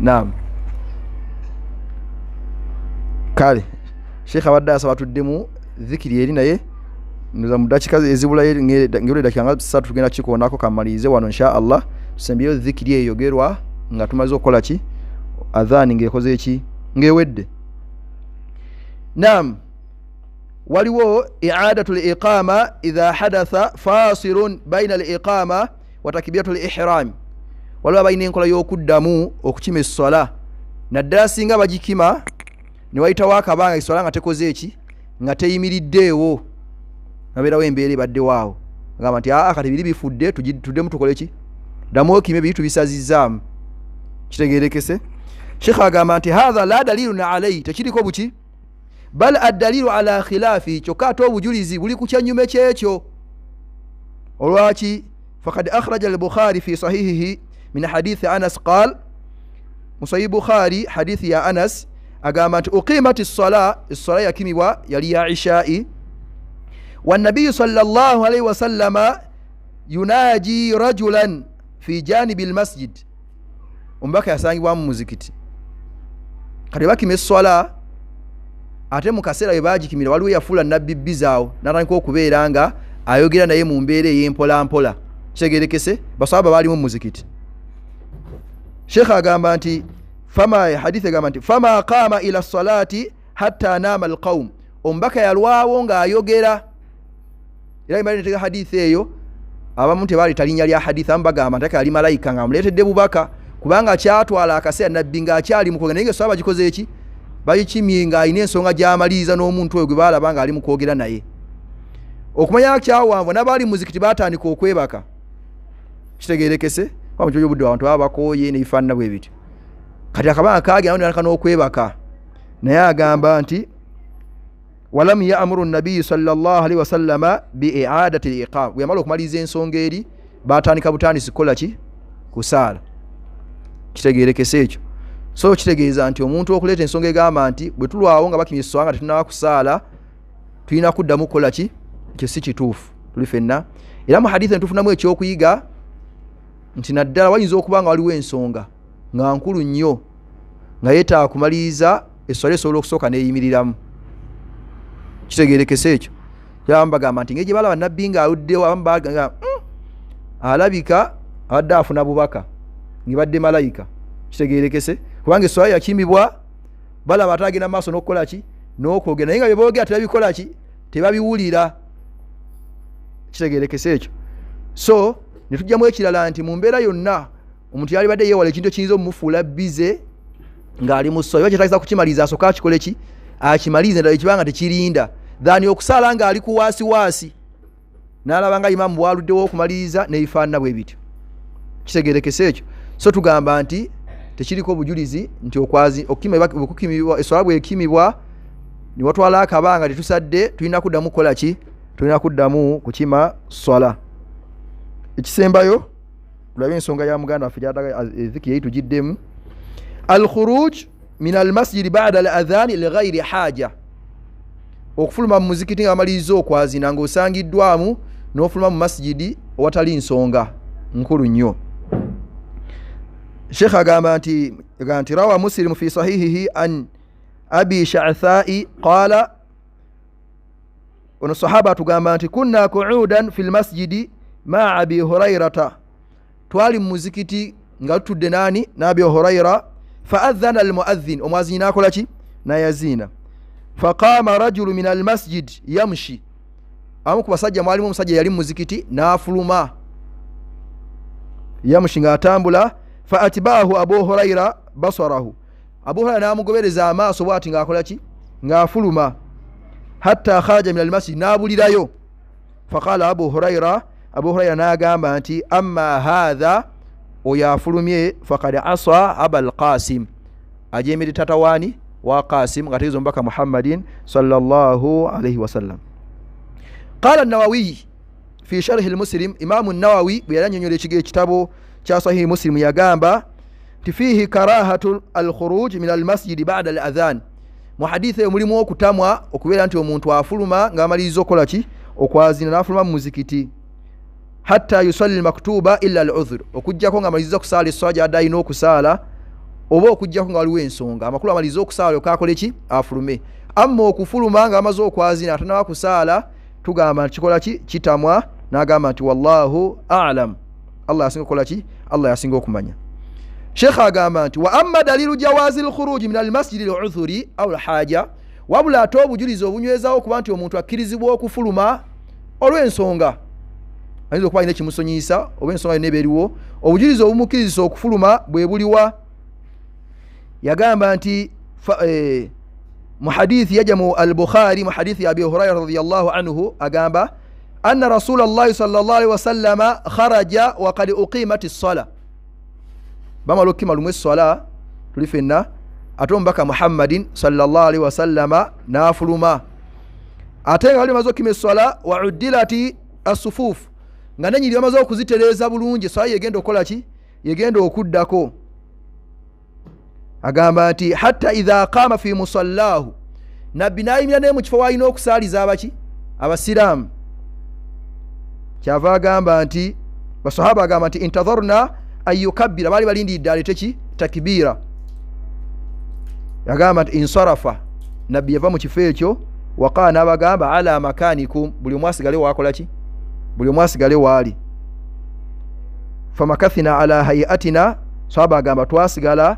Naam. Kale Sheikh abadde asaba tuddemu dhikiri eri naye nza mudakika ezibula ngero dakika 3 tugenda kikoonako kamalize wano insha Allah tusembiyo dhikiri eyogerwa nga tumaze okola ki adhani ngekoze ki ngewedde. Naam. waliwo i'adatul iqama idha hadatha fasirun baina al-iqama wa takbiratul ihram. waliwo bayina enkola y'okuddamu okukima essala naddala singa bagikima ne wayitawo akabanga essala nga tekoze eki nga teyimiriddeewo nabeerawo embeera ebadde waawo ngamba nti kati biri bifudde tuddemu tukole ki ddamu okime biri tubisazizzaamu kitegeerekese. Sheikh agamba nti hadha la dalilun alayhi tekiriko buki bal ad-dalilu ala khilafi kyokka ate obujulizi buli ku kyennyume kyekyo. olwaki faqad akhraja al-Bukhari fi sahihihi min hadith Anas qal musayib Bukhari hadithi ya Anas agamba nti uqimat as-sala yakimibwa yali ya isha'i wa nabiy sallallahu alayhi wa sallama yunaji rajulan fi janibi al-masjid. Ombaka yasangibwa mu muzikiti kati bakime as-sala ate mu kaseera bebagikimira waliwo yafuula nabbi bizaawo natandika okubeera nga ayogera naye mu mbeera ey'empola mpola kitegeerekese basaba bali mu muzikiti. Sheikh agamba nti hadith agamba nti fama qama ila salati hatta nama alqaum. Ombaka yalwawo nga ayogera era imali tega hadith eyo abamu tebali talinya lya hadith ambagamba ntaka ali malaika nga amuletedde bubaka kubanga kyatwala akaseera nabbi nga akyali mukogera naye saba gikoze eki bayikimye nga ayina ensonga gy'amaliza n'omuntu oyo gwe balaba nga ali mu kwogera naye. Okumanya kyawanvu n'abali muzikiti batandika okwebaka kitegeerekese kwa mujjo budde abantu abakooye neifanna bwe bityo kati akabanga kaagera n'alaka n'okwebaka naye agamba nti walam ya'muru an-nabiy sallallahu alaihi wasallama bi'adati al-iqam. Yamala okumaliza ensonga eri batandika butandisi kola ki kusaala kitegeerekese ekyo. So kitegeeza nti omuntu okuleeta ensonga egamba nti bwe tulwawo nga bakimye esswala nga tetunaba kusaala tulina kuddamu kukola ki ekyo si kituufu tuli fenna. Era mu hadithi tufunamu ekyokuyiga nti naddala wayinza okuba nga waliwo ensonga nga nkulu nnyo nga yeetaaga kumaliriza esswala esobola okusooka neeyimiriramu kitegeerekese ekyo. Kyaba mbagamba nti ngeri gye balaba nabbi nga aluddewo abamu bagamba alabika abadde afuna bubaka ngibadde malayika kitegeerekese kubanga esswala yakimibwa balaba atagenda maaso n'okukola ki n'okwogera naye nga bye boogera tebabikola ki tebabiwulira kitegeerekese ekyo. So ne tujjamu ekirala nti mu mbeera yonna omuntu yali badde yeewala ekintu ekiyinza omumufuula bize ng'ali mu ssala kyetagisa kukimaliza asooka akikole ki akimalize ddala ekibanga tekirinda dhani okusaala ng'ali ku waasiwaasi n'alaba nga imamu bwaluddewo okumaliriza neifaanana bwe bityo kitegeerekese ekyo. So tugamba nti tekiriko bujulizi nti okukimibwa esswala bwekimibwa ne watwala akabanga tetusadde tulina kuddamu kukola ki tulina kuddamu kukima swala. Ekisembayo tulabe ensonga ya muganda waffe gyataga ezikiri yaitu giddemu al-khuruj min al-masjid ba'da al-adhan li ghayri haja. Okufuluma mu muzikiti nga amaliriza okwazina ng'osangiddwamu n'ofuluma mu masjidi owatali nsonga nkulu nnyo. Sheikh agamba nti rawa Muslim fi sahihihi an abi Sha'tha'i qala ono sahaba tugamba nti kunna qu'udan fil masjidi ma abi Hurairata. Twali mu muzikiti nga tutudde nani nabi Huraira fa adhana al-muadhdhin omwazina akola ki nayazina faqama rajulu min al-masjid yamshi. Amu ku basajja mwalimu omusajja yali mu muzikiti n'afuluma yamshi nga atambula fa atbahu Abu Huraira basarahu. Abu Huraira namugobereza amaaso bwati nga akola ki nga afuluma hatta kharaja min al-masjid nabulirayo faqala Abu Huraira n'agamba nti amma hadha oyafulumye faqad asa Abul Qasim ajemiri tatawani wa Qasim ngatizo mbaka Muhammadin sallallahu alayhi wasallam. Qala an-Nawawi fi sharh al-Muslim. Imam an-Nawawi bweyanyonyole ekitabo kya Sahih Muslim yagamba tifihi karahatu al-khuruj min al-masjid ba'da al-adhan. Mu hadithi mulimu okutamwa okubeera nti omuntu afuluma ng'amaliriza okola ki okwazina n'afuluma mu muzikiti hatta yusalli al-maktuba illa al-udhr okujjako ng'amaliriza kusaala esswala gy'adde alina okusaala oba okujjako nga waliwo ensonga amakulu amaliza okusaala okakole ki afulume amma okufuluma nga amaze okwazina atanaba kusaala tugamba nti kikola ki kitamwa n'agamba nti wallahu a'lam Allah yasinga okukola ki Allah yasinga okumanya Sheikh agamba nti wa amma dalilu jawazi al-khuruj min al-masjid al-uthuri aw al-haja wabula ate obujulizi obunywezawo okuba nti omuntu akkirizibwa okufuluma olw'ensonga ayinza okuba alina ekimusonyiyisa oba ensonga yonna eberiwo obujulizi obumukkirizisa okufuluma bwe buliwa yagamba nti mu hadithi yajamu al-Bukhari mu hadithi ya Abi Hurairah radhiyallahu anhu agamba anna Rasulullah sallallahu alaihi wasallam kharaja wa qad uqimat as-salah bama lokima lumwe as-salah tuli fenna ate omubaka Muhammadin sallallahu alaihi wasallama nafuluma ate nga bali mazo kime as-salah wa uddilati as-sufuf nga nenyiri bamaze okuzitereza bulungi sawa yegenda okola ki yegenda okuddako agamba nti hatta idha qama fi musallahu nabbi nayimira ne mu kifo walina okusaaliza abaki abasiraamu kyava agamba nti basahaba agamba nti intadharna ayukabbira bali balindidde alete ki takbira yagamba nti insarafa nabbi yava mu kifo ekyo waqala n'abagamba ala makanikum buli mwasigale wakola ki buli mwasigale wali famakathina ala hayatina sahaba agamba twasigala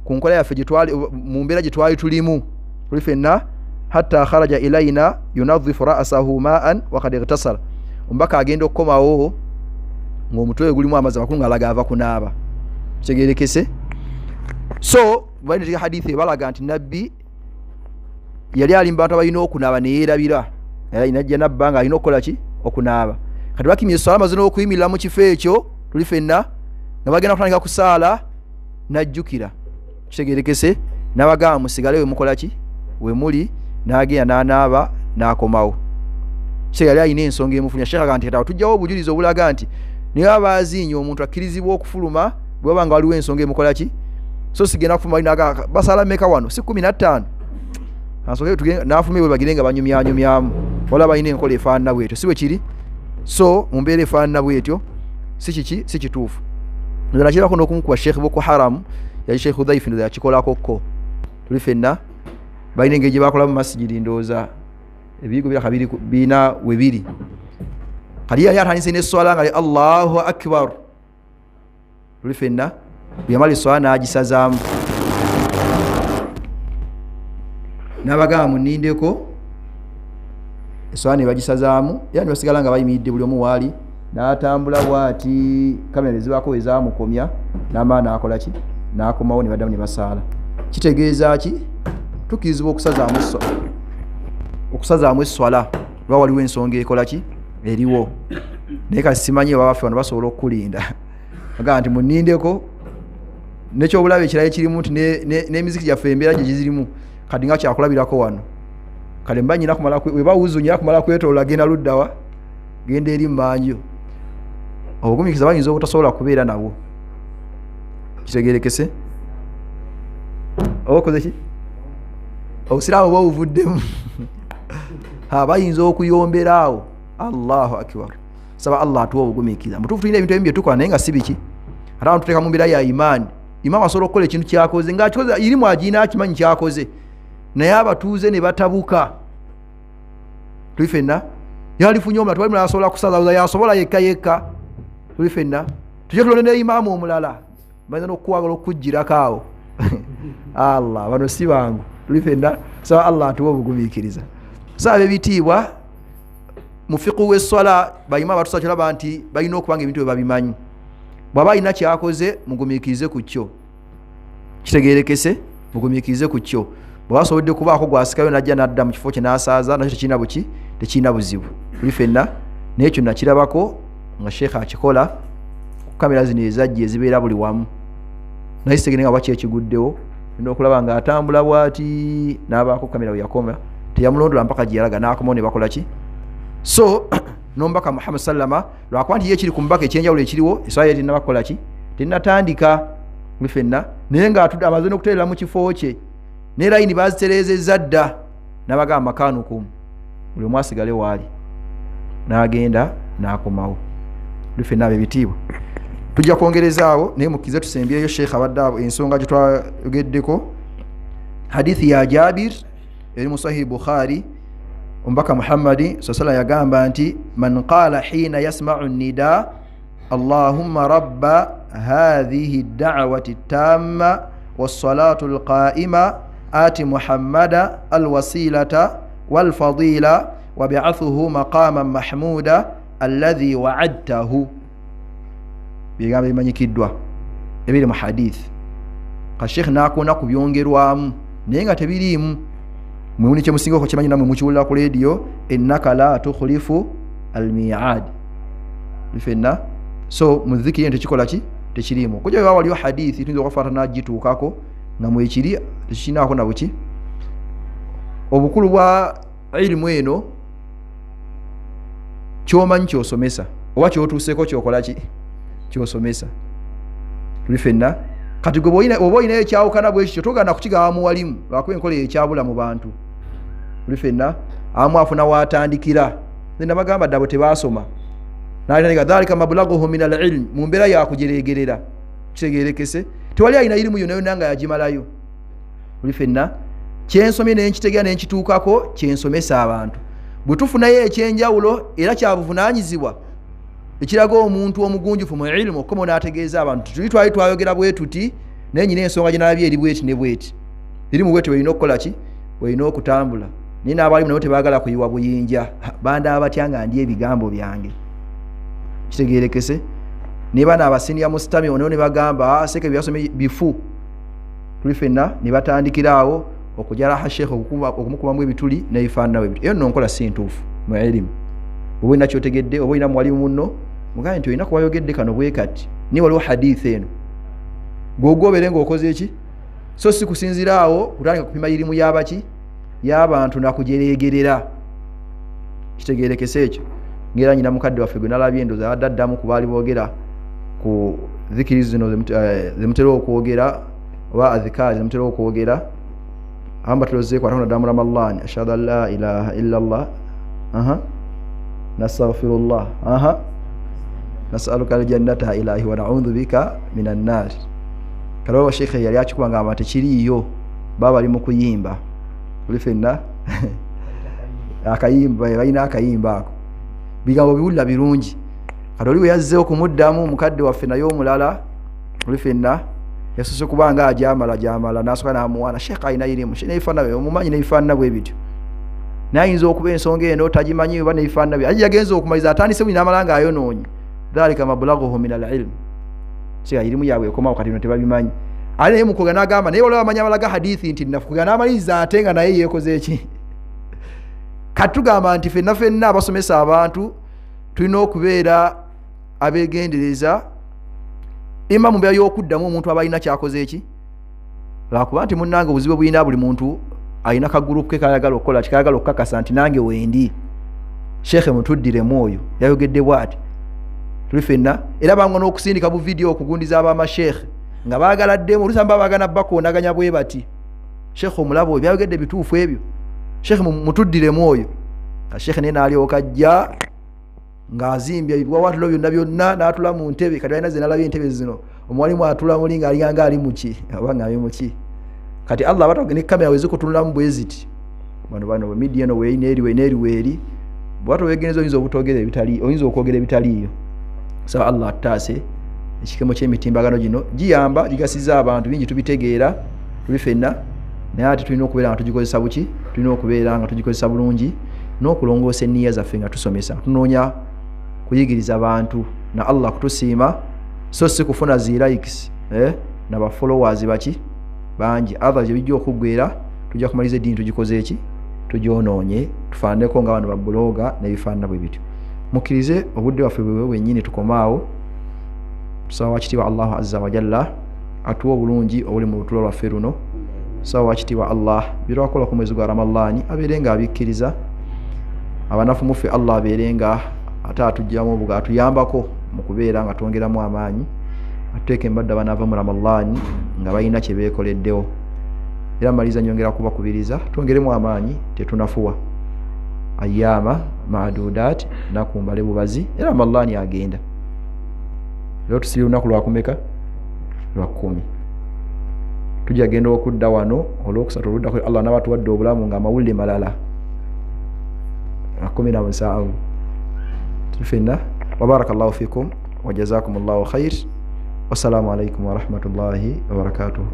ku nkola yaffe gitwali mu mbeera gitwali tulimu tuli fenna hatta kharaja ilaina yunadhifu ra'sahu ma'an wa qad igtasala ombaka agenda okukomawo ng'omutwe gulimu amazzi makulu ng'alaga ava kunaaba kitegeerekese so balina hadithi ebalaga nti nabbi yali ali mu bantu abalina okunaaba ne yeerabira era inajja nabba nga alina okukola ki okunaaba kati bakimye essala amaze n'okuyimirira mu kifo ekyo tuli fenna nga bagenda kutandika kusaala najjukira kitegeerekese n'abagamba musigale we mukola ki we muli n'agenda n'anaaba n'akomawo kye yali alina ensonga emufunya Sheikh agamba nti kati tujjawo obujulizi obulaga nti niwe abaaziinye omuntu akkirizibwa okufuluma bwe waba nga waliwo ensonga emukola ki so sigenda kufuluma alinaga basala meka wano si 15 ansonga tugenda n'afuluma bwe bagire nga banyumyanyumyamu wala balina enkola efaanana bwetyo si bwe kiri so mu mbeera efaanana bwetyo si kiki si kituufu nzira kirako n'okumukuba Sheikh Boko Haram yali Sheikh Hudhaifa ndo yakikolako ko tuli fenna balina engeri gye bakola mu masjidi ndooza ebigo bya kabiri bina webiri kali yali atandise n'esswala nga Allahu akbar tuli fenna byamali swala n'agisazaamu n'abagamba munindeko esswala ne bagisazaamu era ne basigala nga bayimiridde buli omu waali n'atambula bw'ati kamera ezibako ezaamukomya n'amaana akola ki n'akomawo ne baddamu ne basaala kitegeeza ki tukirizibwa okusazaamu esswala lwa waliwo ensonga ekola ki eriwo naye kati simanyi oba baffe wano basobola okukulinda agamba nti munindeko nekyobulabe ekirala ekirimu nti n'emiziki gyaffe embeera gye gizirimu kati nga kyakulabirako wano kale mba nyina kumala webawuzu nyina kumala kwetoola genda luddawa genda eri mmanjo obugumikiza bayinza obutasobola kubeera nabwo kitegeerekese okoze ki obusiraamu bwe buvuddemu bayinza okuyomberaawo Allahu akbar saba Allah atuwa obugumikiza mutuufu tulina ebintu ebimu bye tukola naye nga si biki ate abantu tuteeka mu mbeera ya imaani imamu asobola okukola ekintu kyakoze ng'akikoze irimu agiina akimanyi kyakoze naye abatuuze ne batabuka tuli fenna yalifunye omulala tewali mulala asobola kusaza yasobola yekka tuli fenna tujje tulonde ne imaamu omulala bayinza n'okukwagala okukugirako awo Allah bano si bangu tuli fenna saba Allah atuwa obugumiikiriza saba ebitiibwa mu fiqhu w'esswala bayima batusa kiraba nti balina okubanga ebintu bye babimanyi bw'aba alina kyakoze mugumiikirize ku kyo kitegeerekese mugumiikirize ku kyo bwe basobodde kubaako gwasikayo najja nadda mu kifo kye n'asaaza nakyo tekirina buki tekirina buzibu tuli fenna naye ekyo nakirabako nga sheekha akikola ku kamera zino ezajja ezibeera buli wamu naye sitegere nga baki ekiguddewo olina okulaba ng'atambula bw'ati n'abaako kamera we yakoma teyamulondola mpaka gye yalaga n'akomawo ne bakola ki so n'omubaka Muhammad sallama lwakuba nti ye ekiri ku mubaka ekyenjawulo ekiriwo esswala ye tennabakola ki tennatandika tuli fenna naye ng'atudde amaze n'okuteerera mu kifo kye ne layini bazitereezezza dda n'abagamba makaanukum buli omu asigale waali n'agenda n'akomawo tuli fenna abo ebitiibwa tujja kwongerezaawo naye mukize tusembyeyo sheekh abadde abo ensonga gye twayogeddeko. Hadithi ya Jabir eri mu Sahih Bukhari, omubaka Muhammadi sallallahu yagamba nti man qala hina yasma'u nida Allahumma rabba hadhihi ad-da'wati at-tamma was-salatu al-qa'ima ati Muhammada al-wasilata wal-fadila wab'athuhu maqaman mahmuda alladhi wa'adtahu. Bigambo bimanyikiddwa ebiri mu hadith. Ka Sheikh nakona kubyongerwamu naye nga tebiriimu. Mwuni kye musinga ko kimanyi namwe mukiwulira ku radio, innaka la tukhlifu al-mi'ad. Bifenna so muzikiri ente kikola ki tekiriimu. Kujja waliyo hadithi tuyinza okufaata n'agituukako nga mwekiri tekinaako na buki. Obukulu bwa ilmu eno kyomanyi kyosomesa oba kyotuuseko kyokola ki kyosomesa. Tulifenna kati gwe oba olinayo ekyawukana bwekityo togenda kukigaba mu walimu lwakuba enkola ekyabula mu bantu. Tulifenna amu afuna waatandikira nenda bagamba ddabo tebaasoma nalinaga dhalika mablaguhu min al-ilm, mu mbeera yakujeregerera kitegerekese tewali alina irimu yonna yonna nga yagimalayo. Tulifenna kyensomye nenkitegeera nenkituukako kyensomesa abantu. Bwe tufunayo ekyenjawulo era kyabuvunaanyizibwa ekiraga omuntu omugunjufu mu ilmu okukomawo n'ategeeza abantu tuli twali twayogera bwe tuti naye nyina ensonga gye nalabye eri bweti ne bweti. Eri mu bweti bwelina okukola ki? Bwelina okutambula. Naye n'abalimu nabo tebaagala kuyiwa buyinja. Banda abatya nga ndi ebigambo byange. Kitegerekese. Ne bana abasiniya mu sitami ono ne bagamba seke byasome bifu. Tulifenna ne batandikiraawo okujala ha sheikh okumukubamu ebituli n'ebifaanana ebituli. Eyo nno nkola si ntuufu mu ilmu. Oba ina kyotegedde oba ina mwalimu munno mugaye nti olina kuwayogedde kano bwe kati ni waliwo hadith eno gwogobere ng'okoze eki so si kusinziraawo kutandika kupima irimu y'abaki y'abantu nakujeregerera. Kitegerekese ekyo ngera nyina mukadde waffe gwe nalabye endoza addaddamu ku baali boogera ku dhikiri zino zemutera okwogera oba adhikari zemutera okwogera amba tulozeeko atakuna damu ramallah ashhadu an la ilaha illa Allah nastaghfirullah nas'aluka al-jannata ilahi wa na'udhu bika minan nar. Kalo sheikh yali akikuba ngamba tekiriyo baba ali mu kuyimba. Ulifenna akayimba bayina akayimba ako bigambo biwulira birungi. Kalo liwe yazzeewo kumuddamu mukadde waffe nayo omulala. Ulifenna yasose kubanga ajamala nasoka n'amuwana sheikh ayina irimu shine ifana we omumanyi n'ebifaanana bwe bityo nayinza okuba ensonga eno tagimanyi oba n'ebifaanana bye yagenza okumaliza atandise buli n'amalanga ayonoonye. Dhalika mablaguhu min al-ilm. Siga irimu yaabwe ekoma kati tebabimanyi. Ali naye mukoga n'agamba naye olaba amanya abalaga hadithi nti nafukuga n'amaliriza ate nga naye yeekoze eki. Kati tugamba nti ffenna abasomesa abantu tulina okubeera abeegendereza ima mu mbeera y'okuddamu omuntu aba alina kyakoze eki. Lwakuba nti munnange obuzibu buyina buli muntu alina kagurupu ke kayagala okukola kikayagala okukakasa nti nange wendi. Sheikh mutuddiremu oyo yayogedde bw'ati. Tulifenna era bangwa n'okusindika bu video okugundiza abama sheikh nga baagala ddemu olusamba baagana bakoonaganya bwe bati. Sheikh omulabo byayogedde bituufu ebyo. Sheikh mutuddiremu oyo. Sheikh ne n'alyoka ajja ng'azimbye ebiwawatulo byonna n'atula mu ntebe kati alina ze nalabye entebe zino omwalimu atula mulinga alinganga ali muki oba ng'abe muki. Kati Allah batogene kamera wezikutunulamu bwe ziti bano media no we neri bwato wegeneza oyinza obutogera ebitali oyinza okwogera ebitaliyo. So Allah atase ekikemo ky'emitimbagano gino giyamba gigasiza abantu bingi tubitegeera tulifenna naye ate tulina okubeera nga tugikozesa buki tulina okubeera nga tugikozesa bulungi n'okulongoosa enniya zaffe nga tusomesa tunoonya kuyigiriza abantu na Allah kutusiima so si kufuna zi likes na ba followers baki bangi other gye bijja okuggwera tujja kumaliza eddiini tugikoze eki tugyonoonye tufaaneko nga abantu babulooga n'ebifaanana bwe bityo. Mukkirize obudde waffe bwewe bwennyini tukomaawo tusaba wakitiibwa Allahu azza wa jalla atuwa obulungi obuli mu lutulo lwaffe luno. Tusaba wakitiibwa Allah birwakola ku mwezi gwa Ramadhaani abeere nga abikkiriza abanafu muffe Allah abeere nga ate atugyamu obuga atuyambako mu kubeera nga twongeramu amaanyi atuteeka embadde abanaava mu Ramadhaani nga balina kye beekoleddewo. Era maliza nyongera kubakubiriza twongeremu amaanyi tetunafuwa ayyama maadudat nakumbale bubazi era Ramadhaani agenda lero tusiri lunaku lwakumeka lwa 10 tujja genda okudda wano olwokusatu oluddako Allah n'abatuwadde obulamu nga amawulire malala 17 tufenna wa barakallahu fikum wa jazakumullahu khair wassalamu alaikum wa rahmatullahi wa barakatuh